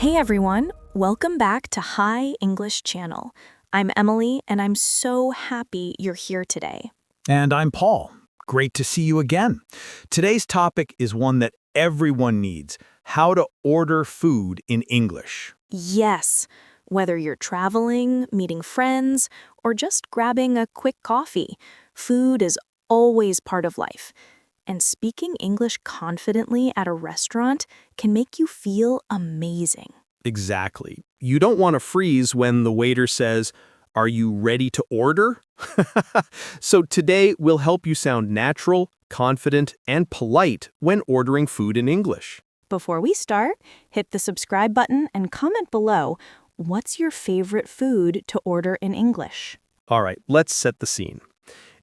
Hey everyone, welcome back to Hi English Channel. I'm Emily and I'm so happy you're here today. And I'm Paul. Great to see you again. Today's topic is one that everyone needs: how to order food in English. Yes, whether you're traveling, meeting friends, or just grabbing a quick coffee, food is always part of life. And speaking English confidently at a restaurant can make you feel amazing. Exactly. You don't want to freeze when the waiter says, "Are you ready to order?" So today we'll help you sound natural, confident, and polite when ordering food in English. Before we start, hit the subscribe button and comment below, what's your favorite food to order in English? All right, let's set the scene.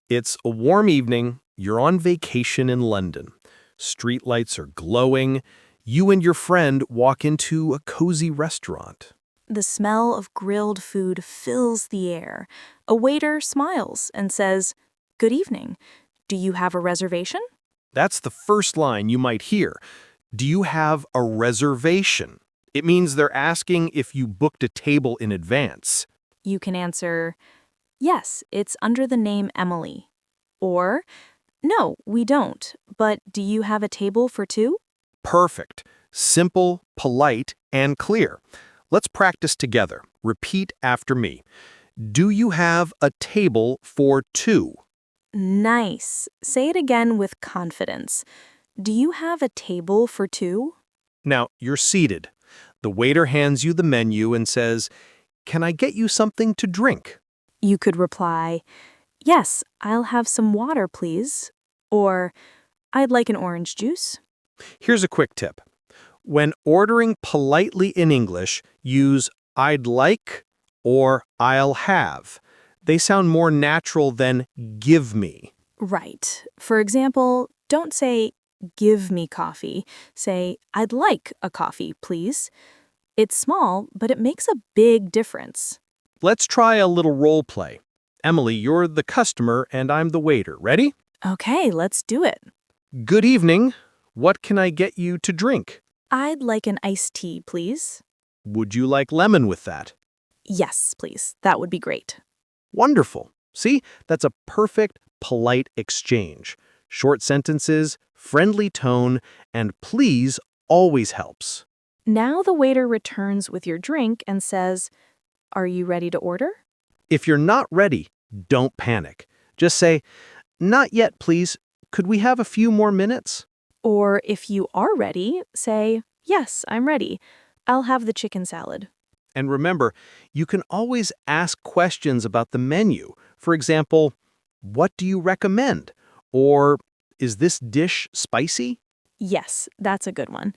It's a warm evening. You're on vacation in London. Streetlights are glowing. You and your friend walk into a cozy restaurant. The smell of grilled food fills the air. A waiter smiles and says, "Good evening. Do you have a reservation?" That's the first line you might hear. Do you have a reservation? It means they're asking if you booked a table in advance. You can answer, "Yes, it's under the name Emily." Or, "No, we don't, but do you have a table for two?" Perfect. Simple, polite, and clear. Let's practice together. Repeat after me. Do you have a table for two? Nice. Say it again with confidence. Do you have a table for two? Now, you're seated. The waiter hands you the menu and says, "Can I get you something to drink?" You could reply, "Yes, I'll have some water, please." Or, "I'd like an orange juice." Here's a quick tip. When ordering politely in English, use "I'd like" or "I'll have." They sound more natural than "give me." Right. For example, don't say, "Give me coffee." Say, "I'd like a coffee, please." It's small, but it makes a big difference. Let's try a little role play. Emily, you're the customer and I'm the waiter. Ready? Okay, let's do it. Good evening. What can I get you to drink? I'd like an iced tea, please. Would you like lemon with that? Yes, please. That would be great. Wonderful. See, that's a perfect, polite exchange. Short sentences, friendly tone, and please always helps. Now the waiter returns with your drink and says, "Are you ready to order?" If you're not ready, don't panic. Just say, "Not yet, please. Could we have a few more minutes?" Or if you are ready, say, "Yes, I'm ready. I'll have the chicken salad." And remember, you can always ask questions about the menu. For example, "What do you recommend?" Or, "Is this dish spicy?" Yes, that's a good one.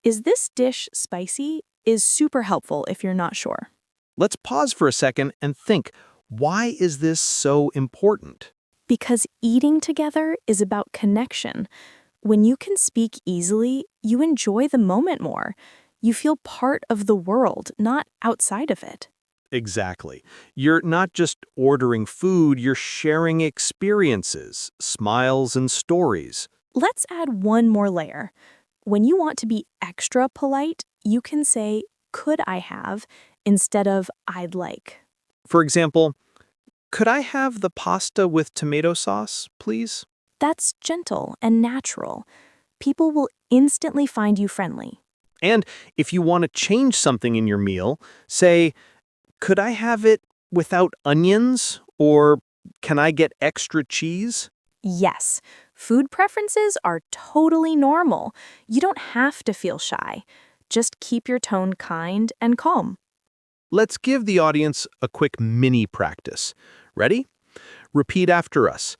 "Is this dish spicy?" is super helpful if you're not sure. Let's pause for a second and think, why is this so important? Because eating together is about connection. When you can speak easily, you enjoy the moment more. You feel part of the world, not outside of it. Exactly. You're not just ordering food, you're sharing experiences, smiles, and stories. Let's add one more layer. When you want to be extra polite, you can say, "Could I have?" instead of "I'd like." For example, "Could I have the pasta with tomato sauce, please?" That's gentle and natural. People will instantly find you friendly. And if you want to change something in your meal, say, "Could I have it without onions?" Or, "Can I get extra cheese?" Yes, food preferences are totally normal. You don't have to feel shy. Just keep your tone kind and calm. Let's give the audience a quick mini practice. Ready? Repeat after us.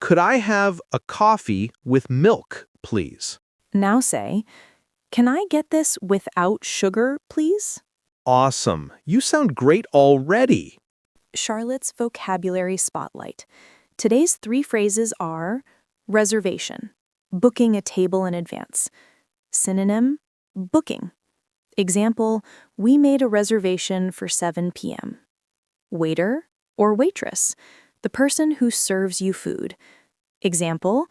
"Could I have a coffee with milk, please?" Now say, "Can I get this without sugar, please?" Awesome. You sound great already. Charlotte's Vocabulary Spotlight. Today's three phrases are reservation, booking a table in advance. Synonym, booking. Example, we made a reservation for 7 p.m. Waiter or waitress, the person who serves you food. Example,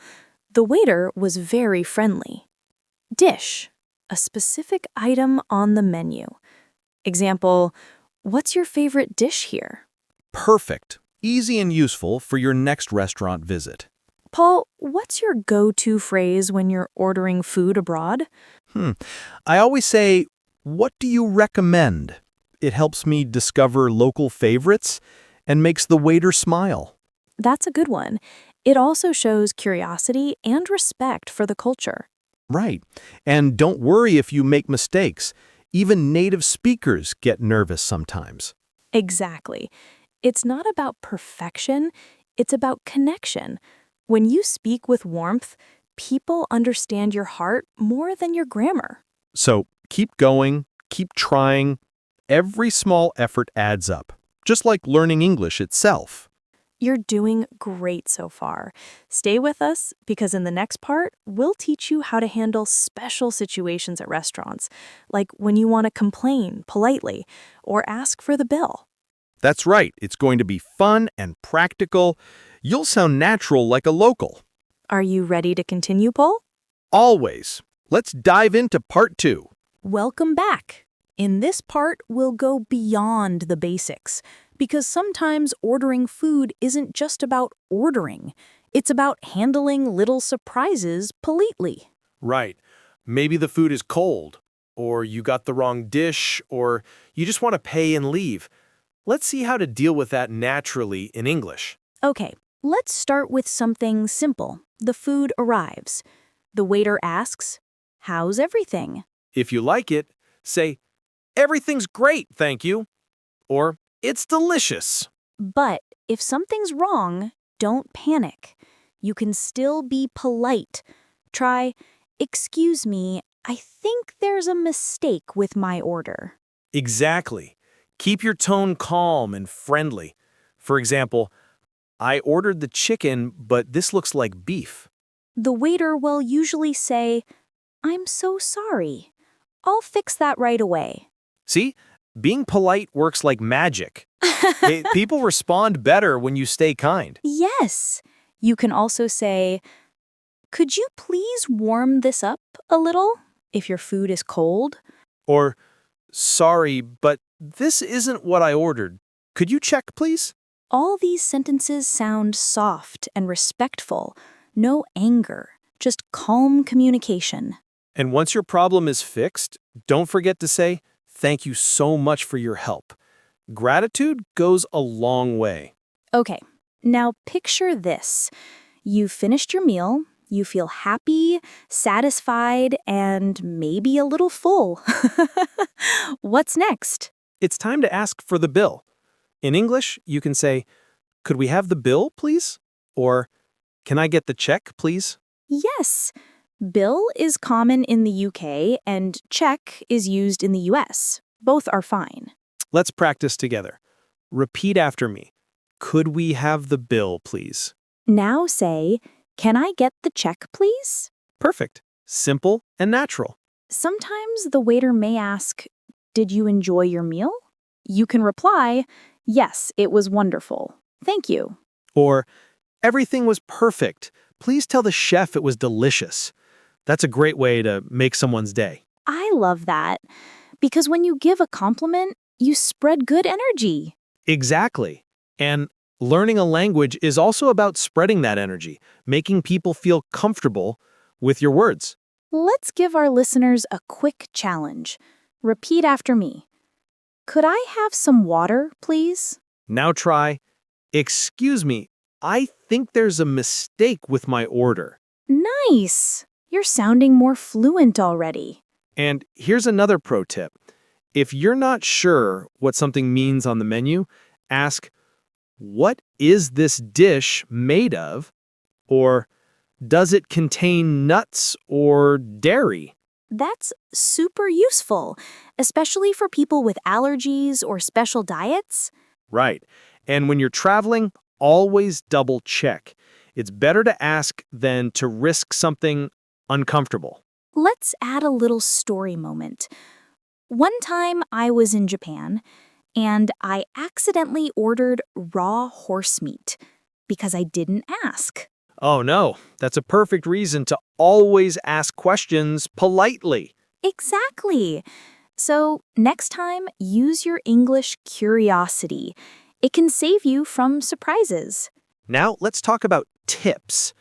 the waiter was very friendly. Dish, a specific item on the menu. Example, what's your favorite dish here? Perfect. Easy and useful for your next restaurant visit. Paul, what's your go-to phrase when you're ordering food abroad? I always say, what do you recommend? It helps me discover local favorites and makes the waiter smile. That's a good one. It also shows curiosity and respect for the culture. Right. And don't worry if you make mistakes. Even native speakers get nervous sometimes. Exactly. It's not about perfection, it's about connection. When you speak with warmth, people understand your heart more than your grammar. So keep going, keep trying. Every small effort adds up, just like learning English itself. You're doing great so far. Stay with us because in the next part, we'll teach you how to handle special situations at restaurants, like when you want to complain politely or ask for the bill. That's right, it's going to be fun and practical. You'll sound natural like a local. Are you ready to continue, Paul? Always. Let's dive into part 2. Welcome back. In this part, we'll go beyond the basics, because sometimes ordering food isn't just about ordering. It's about handling little surprises politely. Right. Maybe the food is cold, or you got the wrong dish, or you just want to pay and leave. Let's see how to deal with that naturally in English. Okay, let's start with something simple. The food arrives. The waiter asks, "How's everything?" If you like it, say, "Everything's great, thank you," or "It's delicious." But if something's wrong, don't panic. You can still be polite. Try, "Excuse me, I think there's a mistake with my order." Exactly. Keep your tone calm and friendly. For example, "I ordered the chicken, but this looks like beef." The waiter will usually say, "I'm so sorry. I'll fix that right away." See, being polite works like magic. People respond better when you stay kind. Yes. You can also say, "Could you please warm this up a little if your food is cold?" Or, "Sorry, but this isn't what I ordered. Could you check, please?" All these sentences sound soft and respectful. No anger, just calm communication. And once your problem is fixed, don't forget to say, "Thank you so much for your help." Gratitude goes a long way. Okay, now picture this. You've finished your meal, you feel happy, satisfied, and maybe a little full. What's next? It's time to ask for the bill. In English, you can say, "Could we have the bill, please?" Or, "Can I get the check, please?" Yes, bill is common in the UK and check is used in the US. Both are fine. Let's practice together. Repeat after me. "Could we have the bill, please?" Now say, "Can I get the check, please?" Perfect. Simple and natural. Sometimes the waiter may ask, "Did you enjoy your meal?" You can reply, "Yes, it was wonderful. Thank you." Or, "Everything was perfect. Please tell the chef it was delicious." That's a great way to make someone's day. I love that because when you give a compliment, you spread good energy. Exactly. And learning a language is also about spreading that energy, making people feel comfortable with your words. Let's give our listeners a quick challenge. Repeat after me. "Could I have some water, please?" Now try, "Excuse me, I think there's a mistake with my order." Nice! You're sounding more fluent already. And here's another pro tip. If you're not sure what something means on the menu, ask, "What is this dish made of?" Or, "Does it contain nuts or dairy?" That's super useful, especially for people with allergies or special diets. Right. And when you're traveling, always double check. It's better to ask than to risk something uncomfortable. Let's add a little story moment. One time I was in Japan and I accidentally ordered raw horse meat because I didn't ask. Oh no, that's a perfect reason to always ask questions politely. Exactly. So, next time, use your English curiosity. It can save you from surprises. Now, let's talk about tips.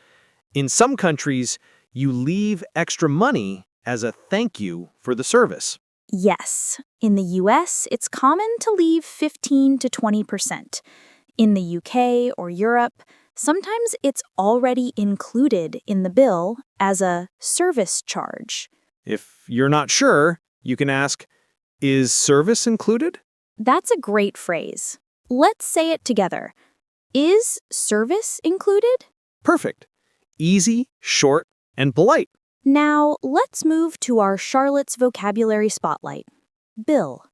In some countries, you leave extra money as a thank you for the service. Yes, in the US, it's common to leave 15 to 20%. In the UK or Europe, sometimes it's already included in the bill as a service charge. If you're not sure, you can ask, is service included? That's a great phrase. Let's say it together. Is service included? Perfect. Easy, short, and polite. Now, let's move to our Charlotte's vocabulary spotlight. Bill.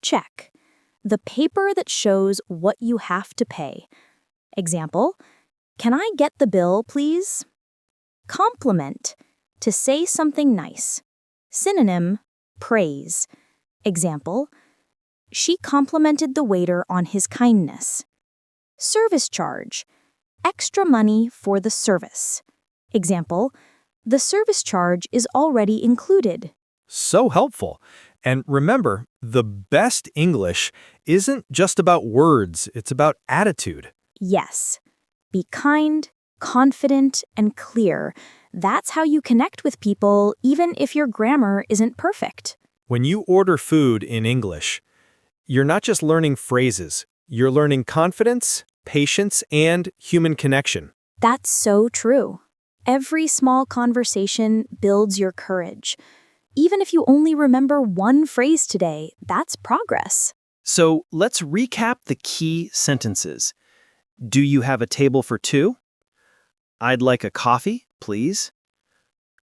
Check. The paper that shows what you have to pay. Example, can I get the bill, please? Compliment. To say something nice. Synonym, praise. Example, she complimented the waiter on his kindness. Service charge. Extra money for the service. Example, the service charge is already included. So helpful. And remember, the best English isn't just about words, it's about attitude. Yes. Be kind, confident, and clear. That's how you connect with people, even if your grammar isn't perfect. When you order food in English, you're not just learning phrases, you're learning confidence, patience, and human connection. That's so true. Every small conversation builds your courage. Even if you only remember one phrase today, that's progress. So let's recap the key sentences. Do you have a table for two? I'd like a coffee, please.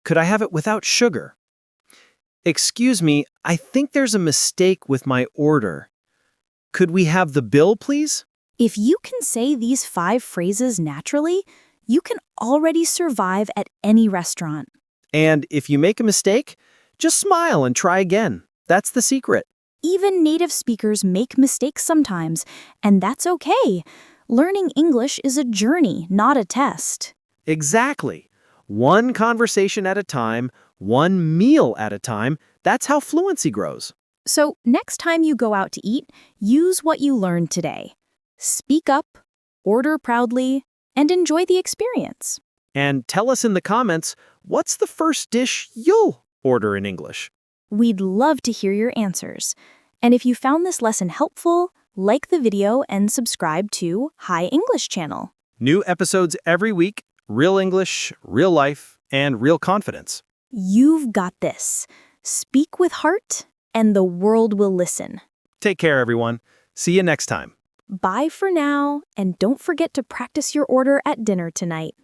Could I have it without sugar? Excuse me, I think there's a mistake with my order. Could we have the bill, please? If you can say these 5 phrases naturally, you can already survive at any restaurant. And if you make a mistake, just smile and try again. That's the secret. Even native speakers make mistakes sometimes, and that's okay. Learning English is a journey, not a test. Exactly. One conversation at a time, one meal at a time, that's how fluency grows. So next time you go out to eat, use what you learned today. Speak up, order proudly, and enjoy the experience. And tell us in the comments, what's the first dish you'll order in English? We'd love to hear your answers. And if you found this lesson helpful, like the video and subscribe to Hi English channel. New episodes every week, real English, real life, and real confidence. You've got this. Speak with heart, and the world will listen. Take care, everyone. See you next time. Bye for now, and don't forget to practice your order at dinner tonight.